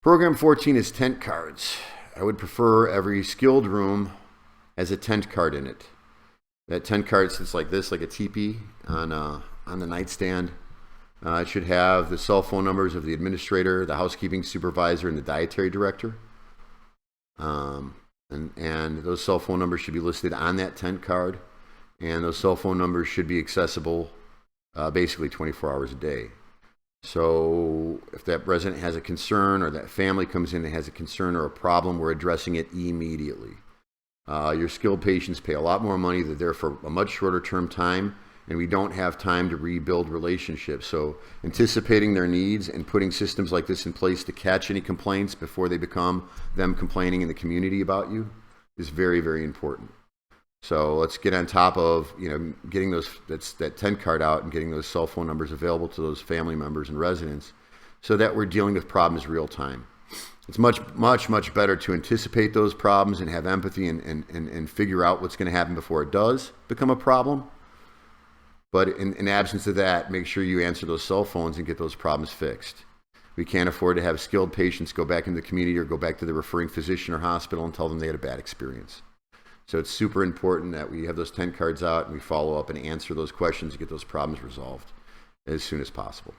Program 14 is tent cards. I would prefer every skilled room has a tent card in it. That tent card sits like this, like a teepee on the nightstand. It should have the cell phone numbers of the administrator, the housekeeping supervisor, and the dietary director. And those cell phone numbers should be listed on that tent card. And those cell phone numbers should be accessible basically 24 hours a day. So if that resident has a concern or that family comes in and has a concern or a problem, we're addressing it immediately. Your skilled patients pay a lot more money. They're there for a much shorter term time, and we don't have time to rebuild relationships. So anticipating their needs and putting systems like this in place to catch any complaints before they become them complaining in the community about you is very, very important. So let's get on top of, getting that tent card out and getting those cell phone numbers available to those family members and residents so that we're dealing with problems real time. It's much, much, much better to anticipate those problems and have empathy and figure out what's going to happen before it does become a problem. But in absence of that, make sure you answer those cell phones and get those problems fixed. We can't afford to have skilled patients go back into the community or go back to the referring physician or hospital and tell them they had a bad experience. So it's super important that we have those tent cards out and we follow up and answer those questions and get those problems resolved as soon as possible.